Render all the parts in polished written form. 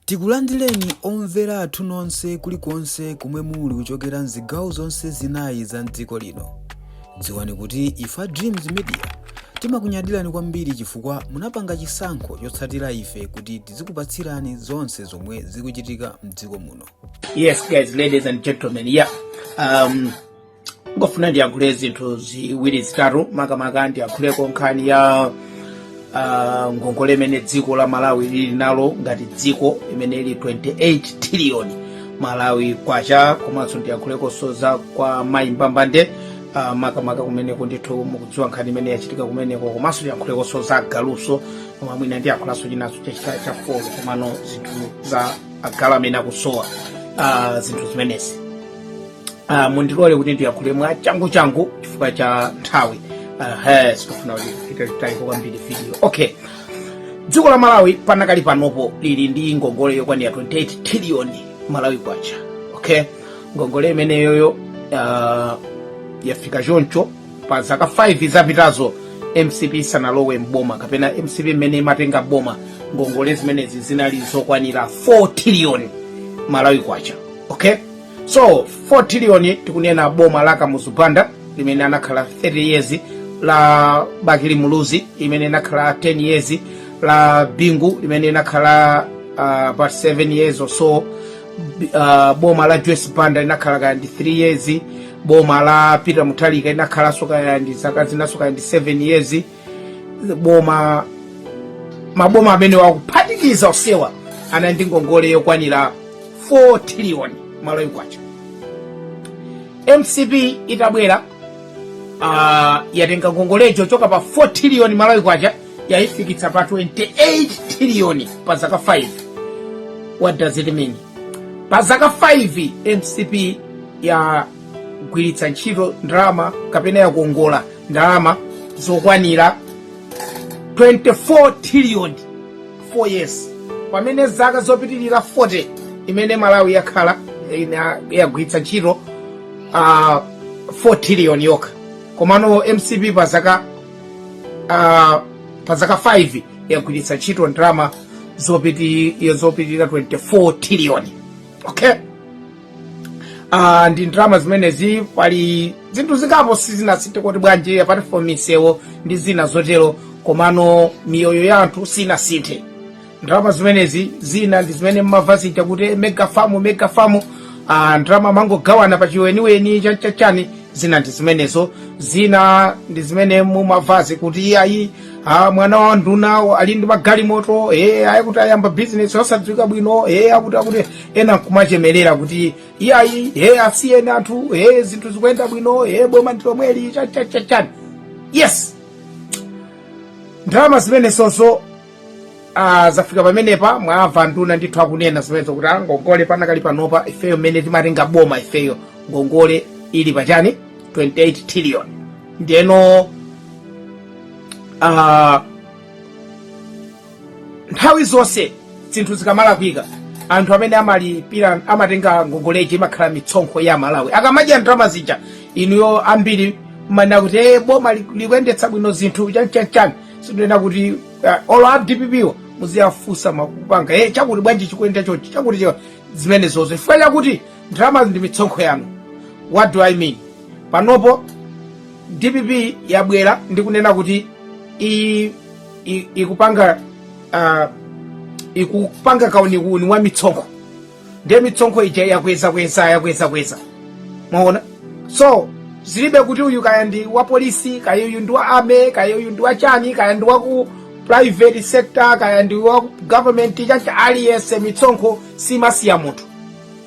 Tikulandireni omvera athu nonse kulikonse kumwe muli kuchokera mzigawo zonse zinayi za mdziko lino. Dziwani kuti ifa Dreams Media timakunyadirani kwambiri chifukwa munapanga chisankho chotsatira ife kuti tizikupatsirani zonse zomwe zikuchitika mdziko muno. Yes guys, ladies and gentlemen, ngofuna ndiyankhule zinthu ziwiri zitatu makamaka ndiyankhuleko nkhani ya ngongole imene dziko la Malawi lili nalo ngati dziko imene ili 28 trillion Malawi kwacha, komanso ndiyankhuleko soza kwa mayi mbambande makamaka kumeneko ndithu mukudziwa nkhani imene yachitika kumeneko, komanso ndiyankhuleko soza galuso koma mwina ndiyankhulaso chinaso chachitali cha folo komano zinthu za agala amene akusowa zinthu zimenezi. Mundilole kuti ndiyankhule mwa changu chifukwa cha nthawi. Sikufuna kuti titayiko kwambiri video. Okay. Dziko la Malawi panakali panopo lili ndi ngongole yokwanira 28 trillion Malawi kwacha. Okay. Ngongole imeneyo yafika choncho pa zaka 5 zapitazo MCP sanalowe mboma kapena MCP imene imatenga boma, ngongole zimenezi zinali zokwanira 4 trillion Malawi kwacha. Okay. So 4 trillion tikunena boma la Kamuzubanda limene anakhala 30 years, la Bakili Muluzi imene inakhala 10 years, la Bingu imene inakhala about 7 years or so, boma la Joyce Banda inakhala ndi 3 years, boma la Peter Mutalika inakhala soka ndi zaka zinasoka ndi 7 years, maboma amene wakuphatikiza osewa ana ndi ngongole yokwanira 4 trillion Malawi kwacha. MCP itabwera yatenga ngongolejo choka pa 4 trillion Malawi kwacha yaifikitsa pa 28 trillion pa zaka 5. What does it mean? Pa zaka 5 MCP ya gwiritsa ntchito ndalama kapena ya kuongola ndalama zokwanira 24 trillion 4 years, pamene zaka zopitirira 40 imene Malawi yakhala yagwiritsa ntchito 4 trillion yoka. Komano MCP pa zaka 5 yagwiritsa ntchito ndalama zopitirira 24 trillion. Okay. Ndi ndalama zimenezi pali zinthu zingapo sizinasinthe kuti bwanji apart from misewu ndi zina zotero, komano miyoyo ya anthu sinasinthe. Ndalama zimenezi zina ndi zimene mmavazita kuti mega farm, ndalama mangogawana pa chiweniweni chani, zina ndi zimenezo. Zina ndi zimene mumavazi kuti ayi mwana wa nduna ali ndi magalimoto, ayi kuti ayamba business osadziwika bwino, akuti ena kumachemelera kuti ayi asiyeni anthu, zinthu zikuyenda bwino, boma ndi lomweli chani. Yes, ndalama zimenezozo zafika pamenepa mwamva nduna ndithu akunena zimenezo kuti ngongole panakali panopa ifeyo mmene timatenga boma ifeyo ngongole ili pachani 28 trillion. Ndeno nthawi zonse zinthu zikamala kuika anthu amene amalipira amatenga ngongoleji imakhala mitsonkho ya Malawi. Akamadya ndalama zija inuyo ambiri manena kuti boma likuyendetsa bwino zinthu chani, sinena kuti olo DPP muziyafusa makupanga chakuti bwanji chikuyenda chonchi chakuti zimenezozo chifukwa chakuti ndalama ndi mitsonkho yanu. What do I mean? Panopo DPP yabwera ndi kunena kuti ikupanga kauniuni wa mitsonkho, ndiye mitsonkho ija yakweza. Mwaona? So zilibe kuti uyu kaya ndi wa polisi, kaya uyu ndi wa army, kaya uyu ndi wa chani, kaya ndi wa ku private sector, kaya ndi wa government, chacha aliyese mitsonkho simasiya munthu.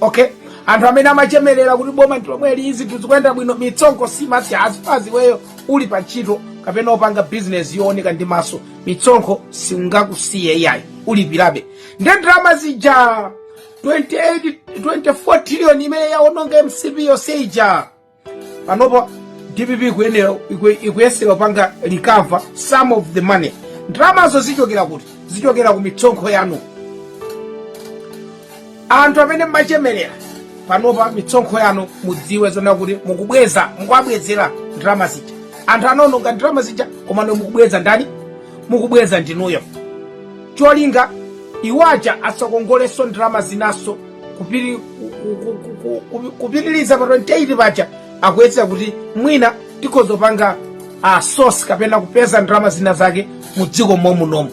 Okay? Anthu amene amachemelera kuti boma ndi lomwe lizi tizikuyenda bwino, mitsonkho simasiya. Azifazi weyo uli pa ntchito kapena opanga business yooneka ndi maso, mitsonkho singakusiye yayi, ulipirabe. Ndiye ndalama zija 24 trillion imene yaononga MCP yoseija panopo DPP ikuyesera opanga recover some of the money. Ndalamazo zichokera kuti zichokera ku mitsonkho yanu. Anthu amene machemelera panopa mitsonkho yanu mudziwe zona kuti mukubwezera ndalama zija. Anthu anononga ndalama zija komano mukubweza ndani? Mukubweza ndinuyo. Cholinga iwaja asakongoleso ndrama zinaso kupitiliza pa 28 paja akuyetsa kuti mwina tikozopanga source kapena kupeza ndrama zina zake mu dziko momunomu.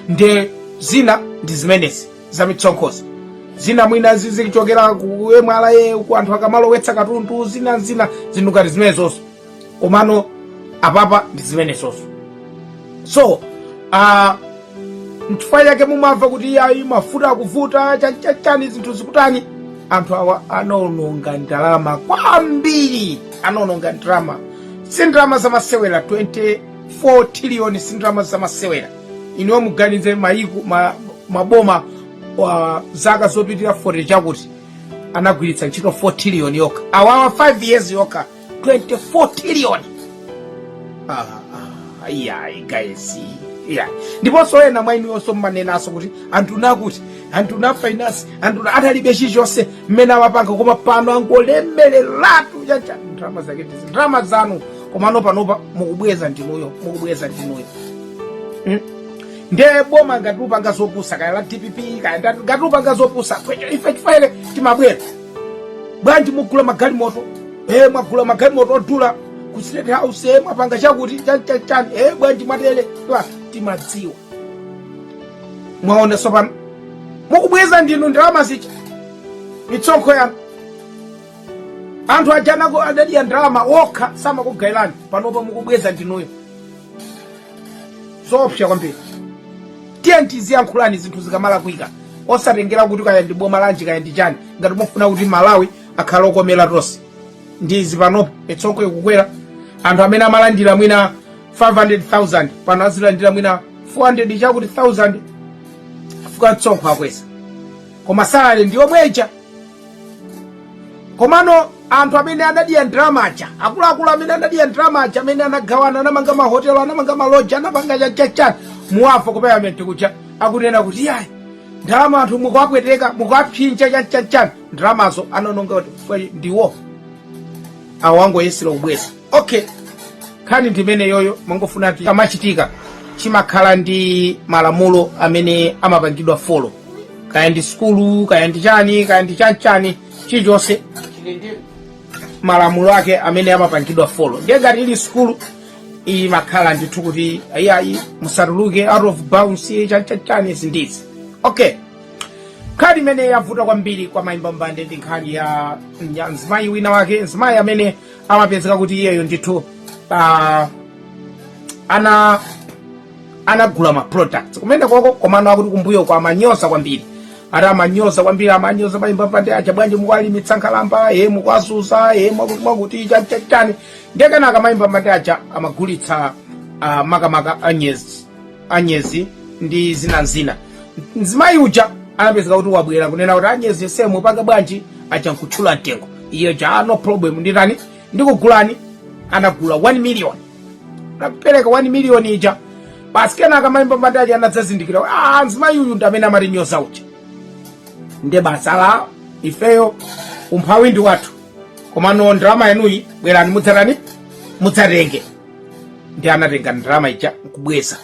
Nde zina ndi zimenezi za mitsonkhozi, zina mwina zizichokera ku MRA ku anthu akamalowetsa katundu, zina zinthu ngati zimenezonso, komano apapa ndi zimenezonso. So ntchifukwa yake mumamva kuti ayi mafuta akuvuta chani zinthu zikutani. Anthu awa anaononga ndalama kwambiri, anaononga ndalama. Si ndalama zamasewera 24 trillion, si ndalama zamasewera. Iniwo muganize maboma wa zaka zopitira 40 chakuti anagwiritsa ntchito 4 trillion yokha. Awawa 5 years yokha 24 trillion. Guys, yeah. Ndiponso ena mwaini onso mmanenaso kuti anthu nakuti, anthu na finance, anthu atalibe chilichonse mmene amapanga, koma pano angolemereratu chacha ndrama zake tizi, ndrama zanu, komano panopa mukubweza ndinuyo. Nde boma ngati upanga zopusa kaya la TPP kaya ngati upanga zopusa ife chifaile timabwera. Bwanji mugula magalimoto, mwagula magalimoto odula ku State House, mwapanga chakuti chani, bwanji matele timadziwa. Mwaona sopano mukubweza ndinu ndalama zicha mitsonkho yanu. Anthu ajanako adadiya ndalama wokha samakugailani, panopa mukubweza ndinuyo. Zoopsa kwambiri. Tienti ziyankhulani zinthu zikamala kuika, osatengera kuti kaya ndi boma lanji kaya ndi chani, ngati mufuna kuti Malawi akhale okomera tonse. Ndizi panopa mitsonkho ikukwera. Anthu amene amalandira mwina 500,000 pano azilandira mwina 400 chakuti 1000 afuka mtsonkho akweza, koma salary ndiyo mweja. Komano anthu amene adadiya ndalama aja, akuluakulu amene adadiya ndalama aja, amene anagawana, anamanga mahotelo, anamanga maloja, anapanga chachachani, muwafa ku parliament kucha akunena kuti yayi ndalama anthu mukwapweteka, mukwaphinja chachachani, ndalamazo anononga kuti ndiwo awango yesera ubweza. Okay, khani ndimene yoyo mangofuna kuti amachitika chimakhala ndi malamulo amene amapangidwa follow, kaya ndi skulu, kaya ndi chani, kaya ndi chani chilichonse malamulo ake amene amapangidwa follow. Ndiye ngati ili skulu imakhala ndithu kuti ayi musatuluke out of bounds chani zindizi. Okay, khani imene yavuta kwambiri kwa mayimbambande ndi nkhani ya mzimayi wina wake, mzimayi amene amapezeka kuti iyeyo ndithu anagula ma products kumene koko, komano akuti kumbuyo kwa amanyoza kwambiri, amanyoza kwambiri, amanyoza mayimbambande aja, bwanji mukwalimitsa nkhalamba, mukwasusa, mwakuti chani. Ndiye kenaka mayimbambande aja amagulitsa makamaka anyezi ndi zina. Mzimayi uja anapezeka kuti wabwera kunena kuti anyezi semu panga bwanji aja nkutchula mtengo. Iyo ja no problem nditani ndikugulani, anagula 1 million, anapereka 1 million ija. Basi kenaka mayimbambande aja anadzazindikira mzimayi uyu ndi amene amatinyoza uja. Ndiye basala ifeyo umphawi ndi wathu, komano ndalama yenuyi bwerani mudzatenge. Ndiye anatenga ndalama ija nkubweza.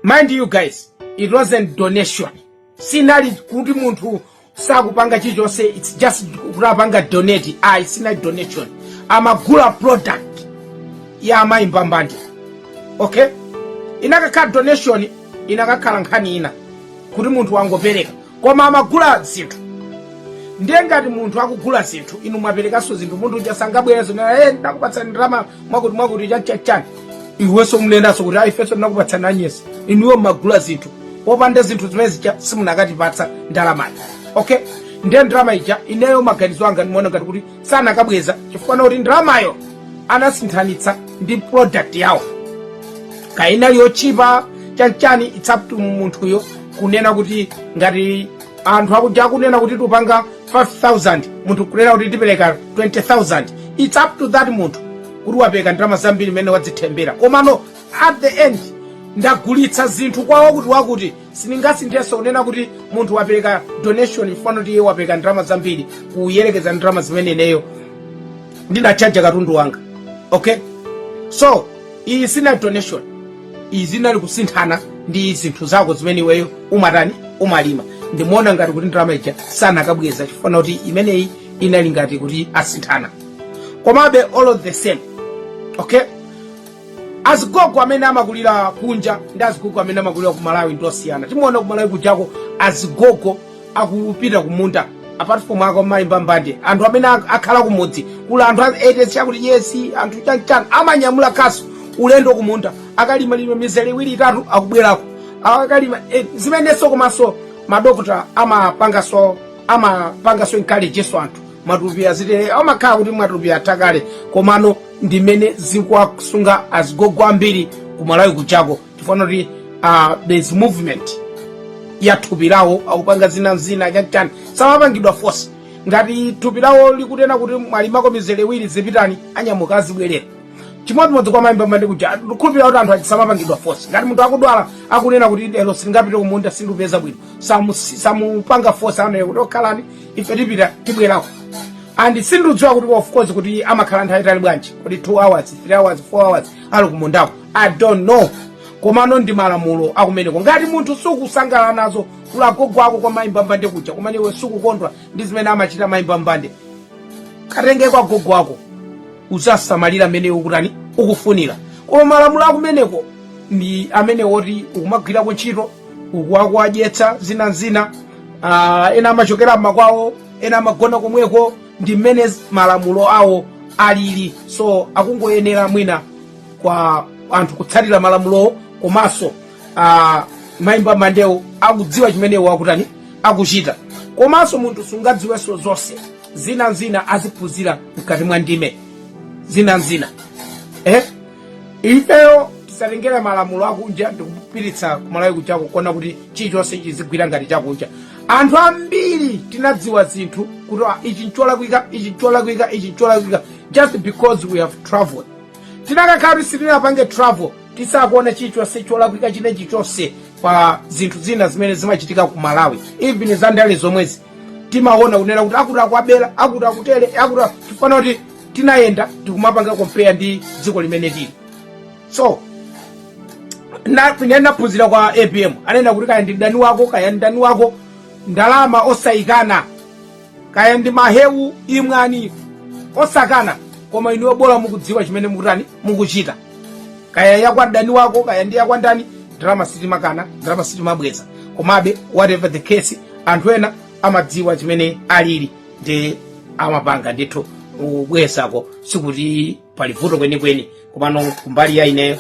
Mind you guys, it wasn't donation. Sinali kuti munthu sakupanga chilichonse, it's just kupanga donate. Sinali donation, amagula product ya mayimbambande. Okay, inakakhala donation, inakakhala nkhani ina kuti munthu wangopereka, koma amagula zinthu. Ndiye ngati munthu akugula zinthu, inu mwaperekanso zinthu, munthu uja sangabwerezo ndakupatsani ndalama mwakuti chachachani, iwenso mnenanso kuti ifenso ndinakupatsani anyezi, inuyo magula zinthu popanda zinthu zimene zija simunakatipatsa ndalamayi. Okay, ndiye ndalama ija ineyo maganizo anga ndimaona ngati kuti sanakabweza, chifukwa kuti ndalamayo anasinthanitsa ndi product yawo, kainali yochipa chachani. It's up to munthuyo kunena kuti ngati anthu akuja kunena kuti tupanga 5,000, munthu kunena kuti tipereka 20,000, it's up to that munthu kuti wapereka ndalama zambiri mene wadzithembera. Komano at the end ndagulitsa zinthu kwawo kuti wakuti siningasinthenso kunena kuti munthu wapereka donation ifano kuti iye wapereka ndalama zambiri kuyerekeza ndalama zimene neyo ndinachaja katundu wanga. Okay, so iyi sina donation, iyi zinali kusinthana ndi zinthu zako zimene iweyo umatani umalima. Ndimuona ngati kuti ndalama ija sanakabweza chifuna kuti imeneyi inali ngati kuti asinthana. Komabe all of the same, okay, azigogo amene amakulira kunja ndi azigogo amene amakulira ku Malawi ndosiyana. Timuona ku Malawi kujako azigogo akupita kumunda apart from ako mayimba mbande, anthu amene akhala kumudzi kula anthu a chakuti yesi anthu chanchana amanyamula kaso ulendo kumunda akalima lino mizere iwiri itatu akubwerako akalima zimenenso komanso madokota amapangaso encourageso anthu matupi azite amakhala kuti matupi atakale komano ndimene zikuwasunga azigogo ambiri ku Malawi kuchako tifuna kuti there's movement ya thupi lawo akupanga zina chanchana samapangidwa force. Ngati thupi lawo likutena kuti mwalimako mizere iwiri zipitani anyamuka azibwerera chimodzimodzi kwa mayimba mbande kuja kukhulupirira kuti anthu samapangidwa force. Ngati munthu akudwala akunena kuti lero singapite kumunda sindupeza bwino samupanga force anayo kuti okhalani ife tipita tibwerako. And sindidziwa kuti of course kuti amakhala nthawi itali bwanji kuti 2 hours 3 hours 4 hours ali kumundako I don't know. Komano ndi malamulo akumeneko. Ngati munthu sukusangalala nazo kula gogo ako kwa mayimba mbande kuja kumene iwe sukukondwa ndi zimene amachita mayimba mbande, katenge kwa gogo ako usasamalira amene ukutani ukufunira. Koma malamulo akumeneko ndi amene woti ukumagwira ntchito ukuwadyetsa zina ena amachokera m'makwawo ena amagona komweko ndi mmene malamulo awo alili. So akungoyenera mwina kwa anthu kutsatira malamulo komanso mayimba mandewo akudziwa chimenewo akutani akuchita. Komanso munthu sungadziwenso zonse zina aziphunzira mkati mwa ndime zina ifeyo tisatengera malamulo akunja ndikupiritsa ku Malawi kuchako kuona kuti chilichonse chizigwira ngati chakunja. Anthu ambiri tinadziwa zinthu kuti ichi ncholakwika just because we have traveled. Tinakakhala kuti sitinapange travel tisakuona chilichonse cholakwika chinechi chonse pa zinthu zina zimene zimachitika ku Malawi. Even za ndale zomwezi timaona kunena kuti akuti akwabela akuti akutere akuti tifuna kuti tinayenda tikumapanga compare ndi dziko limene tili. So naphunzira kwa APM anena kuti kaya ndi ndani wako ndalama osayikana kaya ndi mahewu imwani osakana koma inuwe bora mukudziwa chimene mukutani mukuchita. Kaya yakwa ndani wako kaya ndi yakwa ndani ndalama sitimakana ndalama sitimabweza. Komabe whatever the case anthu ena amadziwa chimene alili ndi amapanga ndithu ubwezako sikuti pali vuto kwenikweni. Komano kumbali ya ineyo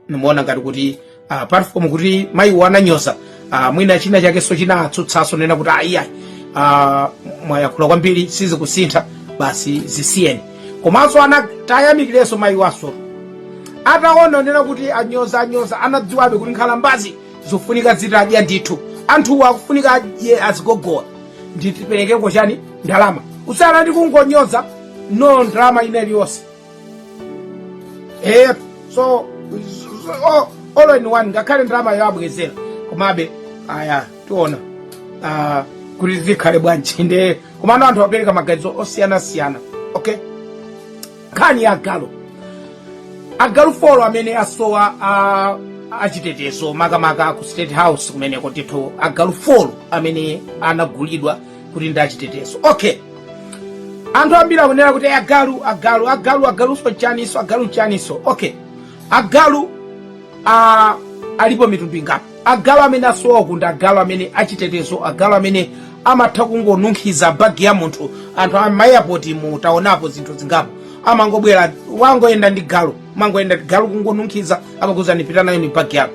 nimuona ngati kuti apart from kuti mayi wananyoza mwina china chakenso chinatsutsaso nena kuti ayiyayi mwayankhula kwambiri sizikusintha basi zisiyeni. Komanso tayamikireso mayi waso ataona nena kuti anyoza anadziwabe kuti nkhalambazi zofunika zitadya ndithu anthuwa akufunika adye azigogowa nditiperekeko chani ndalama usana ndi kungonyoza no ndalama inaliyonse. So all in one ngakhale ndalama yabwezera komabe aya tiona kuti zikhale bwanji nde komano anthu apereka maganizo osiyana. Okay, nkhani ya agalu folo amene asowa achitetezo makamaka ku State House kumeneko ndithu agalu folo amene anagulidwa kuti ndi achitetezo. Okay, anthu ambiri akunena kuti agaluso chaniso. Okay, agalu alipo mitundu ingapo. Agalu amene asowa ku ndi agalu amene achitetezo, agalu amene amatha kungonunkhiza bagi ya munthu. Anthu amayapoti mutaonapo zinthu zingapo amangobwera wangoyenda ndi galu kungonunkhiza amakuza nipita nayo ni bagi yako.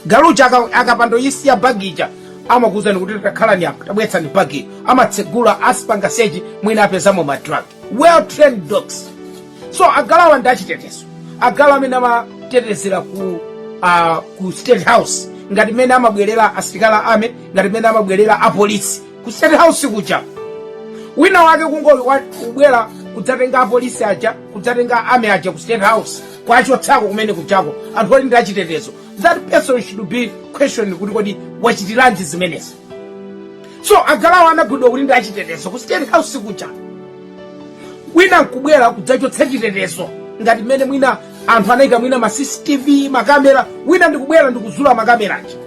Galu chaka akapando isiya bagi ija amakuza nikuti takhala ni apa tabwetsa ni bagi amatsegula asipanga seji mwina apezamo madrag well trained dogs. So agalawa ndi achitetezo, agalu amene amatetezera ku State House ngati mene amabwerera asilikali ame ngati mene amabwerera apolisi ku State House kuja. Wina wake kubwera kudzatenga apolisi aja kudzatenga ame aja ku State House kwacho tsako kumene kuchako anthu ali ndi achitetezo. That person should be questioned kuti kodi wachitiranji zimenezi. So agalawa anagudwa kuti ndi achitetezo ku State House kuja. Wina nkubwera kudzachotsa chitetezo ngati mene mwina anthu anayika mwina ma CCTV makamera, wina ndikubwera ndikuzula makamerachi,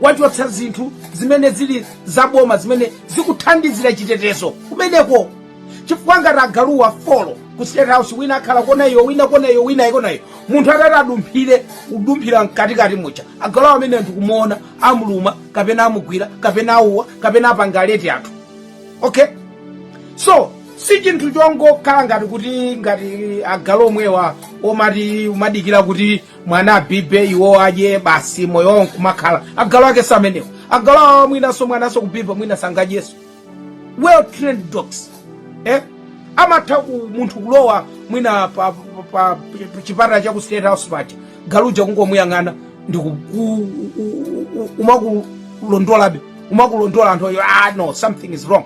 wachotsa zinthu zimene zili zaboma zimene zikuthandizira chitetezo kumeneko. Chifukwa ngati agaluwa folo ku State House, wina akhala kona iyo, wina kona iyo, wina ikona iyo, munthu atati udumphira mkatikati mucha, agaluwa amene ndikumuona amuluma kapena amugwira kapena auwa kapena apanga aleti anthu. Okay, so si chinthu chongokhala ngati agaluwa omwewa omati umadikira kuti mwana abibe iwo adye basi moyo wawo kumakhala. Agaluwa ake samenewo, agaluwa mwinaso mwanaso kubiba mwina sangadyeso. Well trained dogs. Amatha munthu kulowa mwina pa chipatala cha ku State House pacha, galuja kungomuyang'ana umakulondola anthu ayo, no, something is wrong.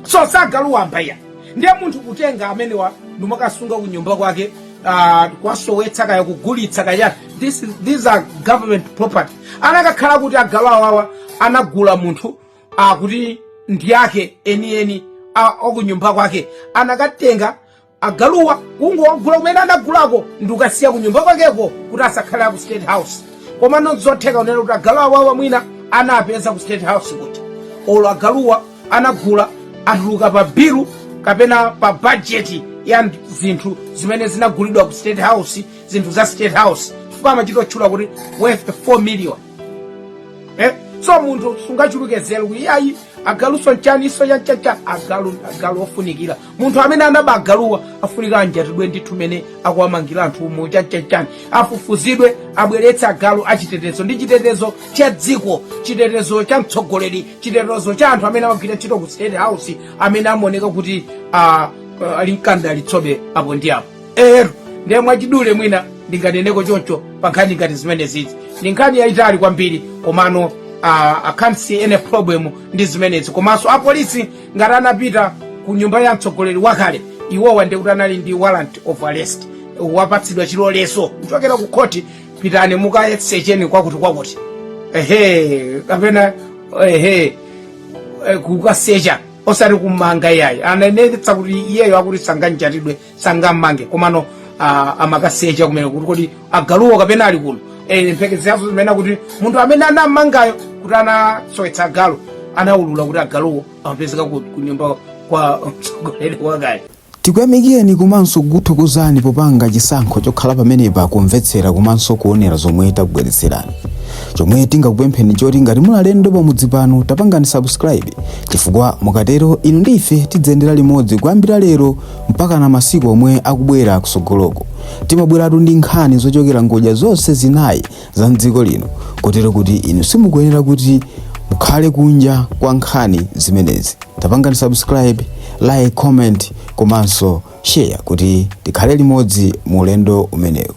So sagaluwa mbaya ndiye munthu kutenga amenewa ndimakasunga ku nyumba kwake, kwasowetsa kaya kugulitsa kaya. These are government property. Anakakhala kuti agaluwa wawa anagula munthu kuti ndiyake eni okunyumba kwake, anakatenga agaluwa kungogula kumene anagulako ndikasiya kunyumba kwakeko kuti asakhala ku State House. Koma nzotheka unena kuti agaluwa wawa mwina anapeza ku State House kuti olo agaluwa anagula atuluka pa bilu kapena pa budget ya zinthu zimene zinagulidwa ku State House, zinthu za State House, chifukwa amachitotchula kuti worth 4 million. So munthu sungachulukezera kuti ayi agaluso nchani iso chanchacha, agalu ofunikira. Munthu amene anaba agaluwa afunika anjatidwe ndithu mene akuwamangira anthu umo chanchachani, afufuzidwe, abweretse agalu achitetezo ndi chitetezo cha dziko, chitetezo cha mtsogoleri, chitetezo cha anthu amene amagwira ntchito ku State House, amene amaoneka kuti ali mkanda litsobe apo ndi apo. Ndiye mwachidule mwina ndinganeneko choncho pa nkhani ngati zimene zizi. Ndi nkhani yayitali kwambiri, komano I can't see any problem ndi zimenezi. Komanso apolisi ngati anapita ku nyumba ya mtsogoleri wakale, iwowa ndikuti anali ndi warrant of arrest, wapatsidwa chiloleso kuchokera ku khoti, pitani mukayesecheni kwakuti kapena kukasecha osati kumanga yayi. Ananetsa kuti iyeyo akuti sanganjatidwe sangammange, komano amakasecha kumene kuti kodi agaluwa kapena ali kuno. Mpekezi yazo zimene kuti munthu amene anamangayo kuti anasowetsa agalu anaulula kuti agaluwo amapezeka ku nyumba kwa mtsogoleri wakale. Tikuyamikeni komanso kukuthokozani popanga chisankho chokhala pamenepa kumvetsera komanso kuonera zomwe takubweretserani. Chomwe tingakupempheni choti ngati muli alendo pamudzi pano tapangani subscribe, chifukwa mukatero inu ndife tidzendera limodzi kuyambira lero mpaka na masiku omwe akubwera kusogoloko. Timabweratu ndi nkhani zochokera ngodya zonse zinayi za mdziko lino, kotero kuti inu simukuyenera kuti mukhale kunja kwa nkhani zimenezi. Tapangani subscribe, like, comment komanso share kuti tikhale limodzi mu ulendo umenewu.